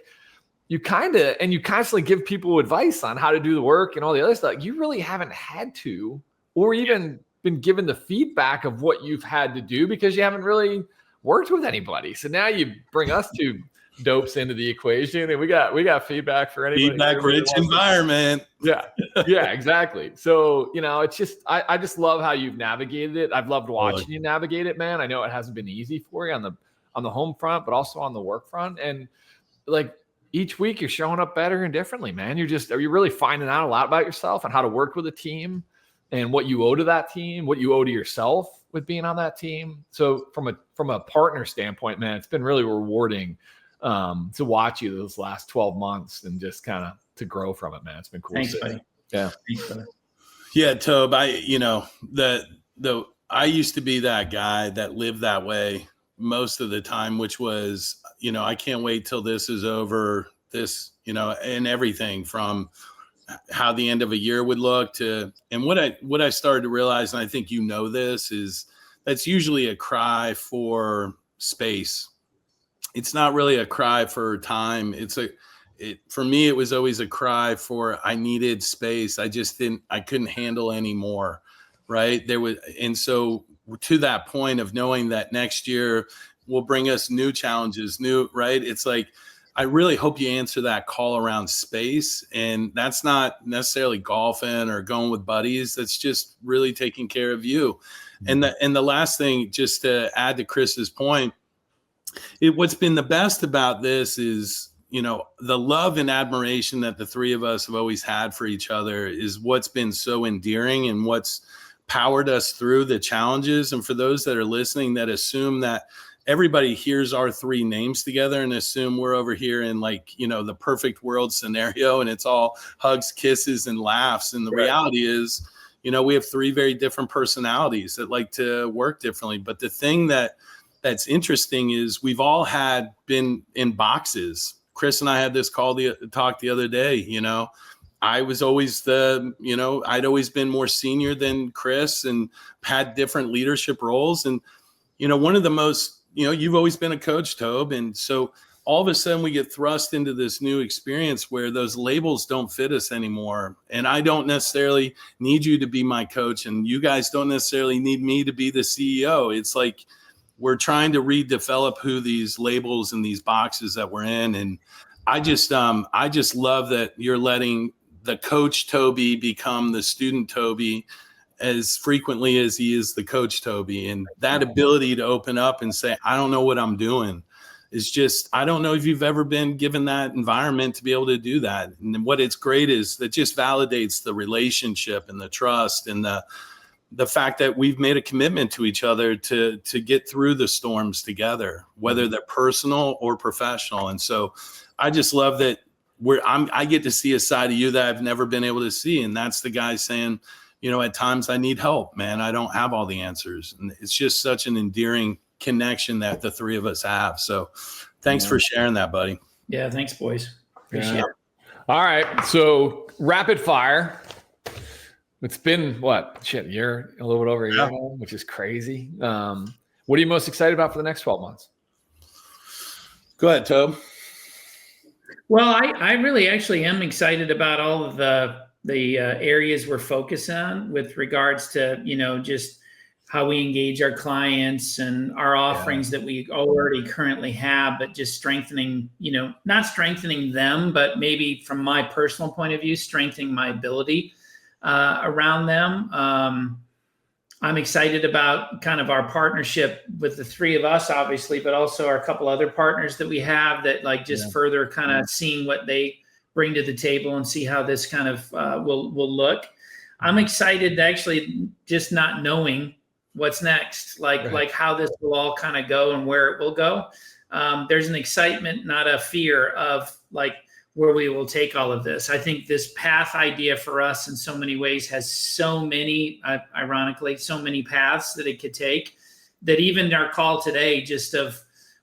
you constantly give people advice on how to do the work and all the other stuff. You really haven't had to, or even been given the feedback of what you've had to do, because you haven't really worked with anybody. So now you bring us two dopes into the equation, and we got feedback for anybody. Feedback rich environment. Yeah, exactly. So it's just I just love how you've navigated it. I've loved watching you navigate it, man. I know it hasn't been easy for you on the home front, but also on the work front. And like each week you're showing up better and differently, man. Are you really finding out a lot about yourself and how to work with a team, and what you owe to that team, what you owe to yourself with being on that team. So from a partner standpoint, man, it's been really rewarding to watch you those last 12 months and just kind of to grow from it, man. It's been cool. Thanks, buddy. Yeah. Thanks, buddy. Yeah, Tobe, I used to be that guy that lived that way most of the time, which was, I can't wait till this is over, and everything from how the end of a year would look and what I started to realize, and I think this, is that's usually a cry for space. It's not really a cry for time. For me, it was always a cry for, I needed space. I couldn't handle anymore. Right. And so to that point of knowing that next year will bring us new challenges, right. It's like, I really hope you answer that call around space. And that's not necessarily golfing or going with buddies. That's just really taking care of you. Mm-hmm. And the last thing, just to add to Chris's point, what's been the best about this is, the love and admiration that the three of us have always had for each other is what's been so endearing and what's powered us through the challenges. And for those that are listening that assume that everybody hears our three names together and assume we're over here in like, the perfect world scenario, and it's all hugs, kisses, and laughs. And the reality is, we have three very different personalities that like to work differently. But the thing that's interesting is we've all been in boxes. Chris and I had this talk the other day. I was always I'd always been more senior than Chris and had different leadership roles. And, one of the most, you've always been a coach, Tobe. And so all of a sudden we get thrust into this new experience where those labels don't fit us anymore. And I don't necessarily need you to be my coach, and you guys don't necessarily need me to be the CEO. It's like we're trying to redevelop who these labels and these boxes that we're in. And I just love that you're letting the coach Toby become the student Toby as frequently as he is the coach Toby. And that ability to open up and say, I don't know what I'm doing, is just, I don't know if you've ever been given that environment to be able to do that. And what it's great is that just validates the relationship and the trust and the fact that we've made a commitment to each other to get through the storms together, whether they're personal or professional. And so I just love that I get to see a side of you that I've never been able to see. And that's the guy saying, at times I need help, man. I don't have all the answers. And it's just such an endearing connection that the three of us have. So thanks for sharing that, buddy. Yeah. Thanks, boys. Appreciate it. All right. So rapid fire. It's been a year, a little bit over a year now, which is crazy. What are you most excited about for the next 12 months? Go ahead, Tobe. Well, I really actually am excited about all of the areas we're focused on with regards to, just how we engage our clients and our offerings that we already currently have, but just strengthening, not strengthening them, but maybe from my personal point of view, strengthening my ability around them. I'm excited about kind of our partnership with the three of us, obviously, but also our couple other partners that we have that further kind of seeing what they bring to the table and see how this kind of will look. I'm excited to actually just not knowing what's next, like how this will all kind of go and where it will go. There's an excitement, not a fear of where we will take all of this. I think this path idea for us in so many ways has so many, ironically, so many paths that it could take, that even our call today, just of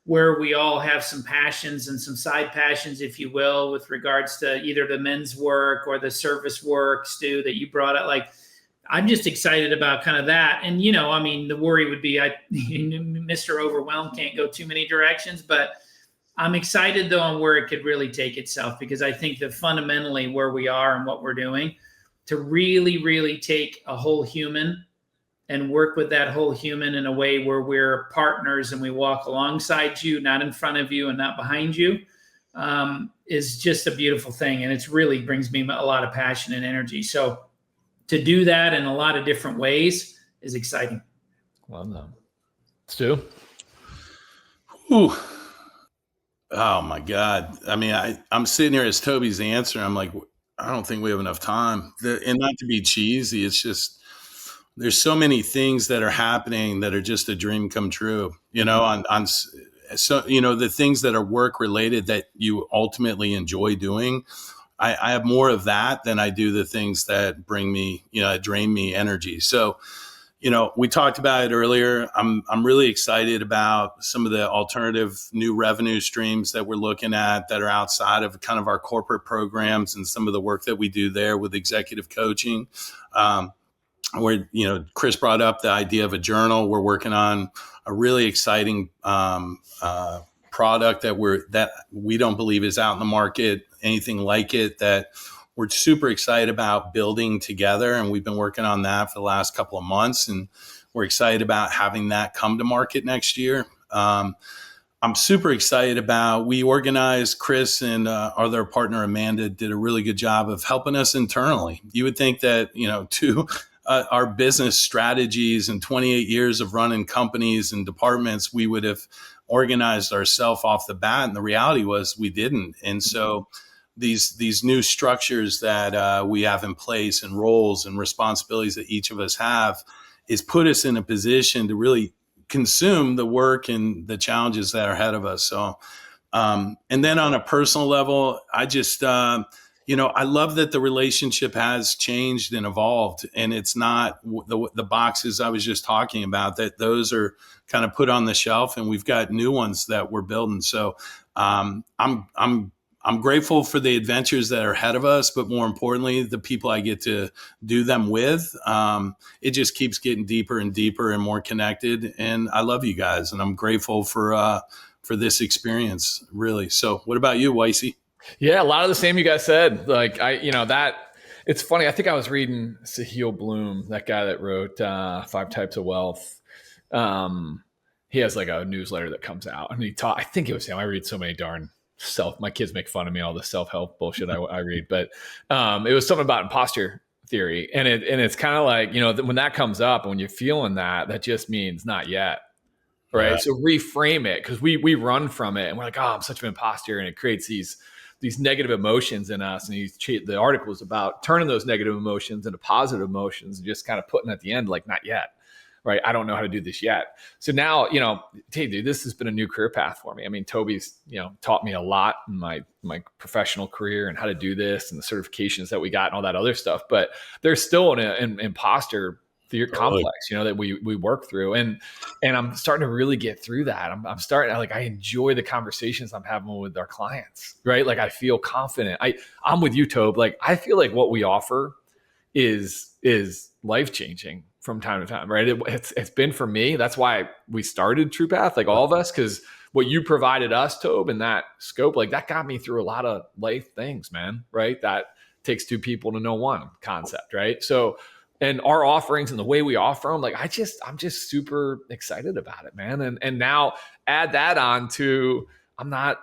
where we all have some passions and some side passions, if you will, with regards to either the men's work or the service work, Stu, that you brought up. I'm just excited about kind of that. And, the worry would be, Mr. Overwhelm can't go too many directions, but I'm excited though on where it could really take itself, because I think that fundamentally where we are and what we're doing, to really, really take a whole human and work with that whole human in a way where we're partners and we walk alongside you, not in front of you and not behind you, is just a beautiful thing. And it's really brings me a lot of passion and energy. So to do that in a lot of different ways is exciting. Well done. Stu? Ooh. Oh my God. I mean, I'm sitting here as Toby's answer. I'm like, I don't think we have enough time. And not to be cheesy, it's just, there's so many things that are happening that are just a dream come true, so, the things that are work related that you ultimately enjoy doing. I have more of that than I do the things that bring me, drain me energy. So, we talked about it earlier. I'm really excited about some of the alternative new revenue streams that we're looking at that are outside of kind of our corporate programs and some of the work that we do there with executive coaching. Where, Chris brought up the idea of a journal. We're working on a really exciting product that we don't believe is out in the market, anything like it, that we're super excited about building together. And we've been working on that for the last couple of months. And we're excited about having that come to market next year. I'm super excited about, we organized, Chris and our other partner, Amanda, did a really good job of helping us internally. You would think that, our business strategies and 28 years of running companies and departments, we would have organized ourselves off the bat. And the reality was we didn't. And so these new structures that we have in place and roles and responsibilities that each of us have is put us in a position to really consume the work and the challenges that are ahead of us. So, and then on a personal level, I just, I love that the relationship has changed and evolved, and it's not the boxes I was just talking about, that those are kind of put on the shelf, and we've got new ones that we're building. So, I'm grateful for the adventures that are ahead of us, but more importantly, the people I get to do them with. It just keeps getting deeper and deeper and more connected. And I love you guys, and I'm grateful for this experience, really. So, what about you, Weissy? Yeah, a lot of the same you guys said. Like it's funny. I think I was reading Sahil Bloom, that guy that wrote 5 Types of Wealth. He has like a newsletter that comes out, and I think it was him. I read so many darn my kids make fun of me, all the self-help bullshit I read, but it was something about imposter theory. And it's kind of like, when that comes up, and when you're feeling that just means not yet. Right. So reframe it, because we run from it and we're like, oh, I'm such an imposter. And it creates these negative emotions in us. And the article is about turning those negative emotions into positive emotions and just kind of putting at the end, like, not yet. Right. I don't know how to do this yet. So now, hey, dude, this has been a new career path for me. I mean, Toby's, taught me a lot in my professional career and how to do this and the certifications that we got and all that other stuff. But there's still an imposter complex, that we work through. And I'm starting to really get through that. I'm starting, I enjoy the conversations I'm having with our clients, right? Like, I feel confident. I'm with you, Tobe. Like, I feel like what we offer is life-changing from time to time, right? It's been for me. That's why we started True Path, like all of us, because what you provided us, Tobe, in that scope, like, that got me through a lot of life things, man, right? That takes 2 people to know one concept, right? So, and our offerings and the way we offer them, like, I'm just super excited about it, man. And now add that on to, I'm not,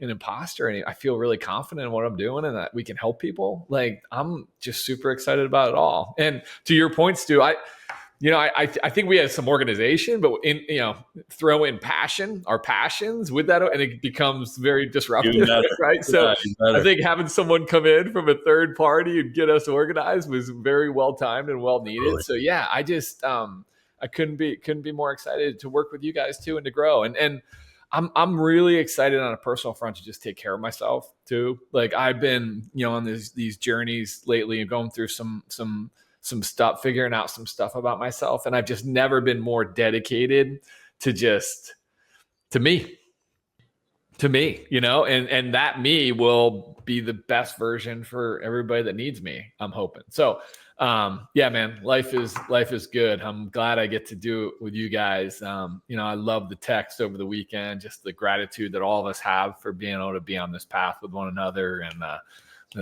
an imposter, and I feel really confident in what I'm doing and that we can help people. Like, I'm just super excited about it all. And to your point, Stu, I think we have some organization, but throw in our passions with that, and it becomes very disruptive, right? So I think having someone come in from a third party and get us organized was very well timed and well needed. Really? So yeah, I just I couldn't be more excited to work with you guys too, and to grow. And I'm really excited on a personal front to just take care of myself too. Like, I've been, on these journeys lately and going through some stuff, figuring out some stuff about myself. And I've just never been more dedicated to me, and that me will be the best version for everybody that needs me, I'm hoping. So, yeah, man, life is good. I'm glad I get to do it with you guys. I love the text over the weekend, just the gratitude that all of us have for being able to be on this path with one another. And,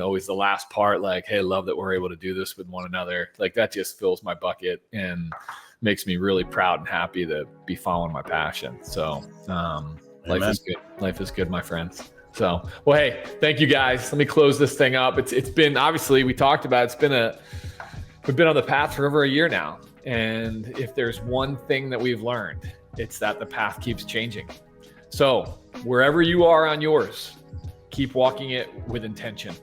always the last part, like, hey, love that we're able to do this with one another. Like, that just fills my bucket and makes me really proud and happy to be following my passion. So, life is good. Life is good, my friends. So, well, hey, thank you guys. Let me close this thing up. It's been, obviously, we talked about, we've been on the path for over a year now. And if there's one thing that we've learned, it's that the path keeps changing. So wherever you are on yours, keep walking it with intention.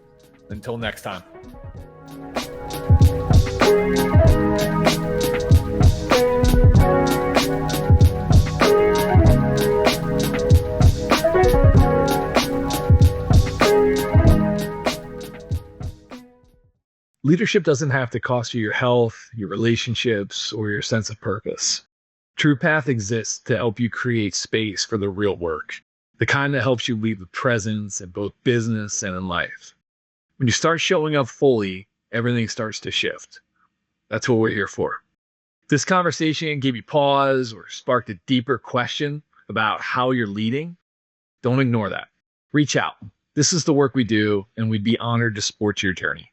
Until next time. Leadership doesn't have to cost you your health, your relationships, or your sense of purpose. True Path exists to help you create space for the real work, the kind that helps you lead with presence in both business and in life. When you start showing up fully, everything starts to shift. That's what we're here for. If this conversation gave you pause or sparked a deeper question about how you're leading, don't ignore that. Reach out. This is the work we do, and we'd be honored to support your journey.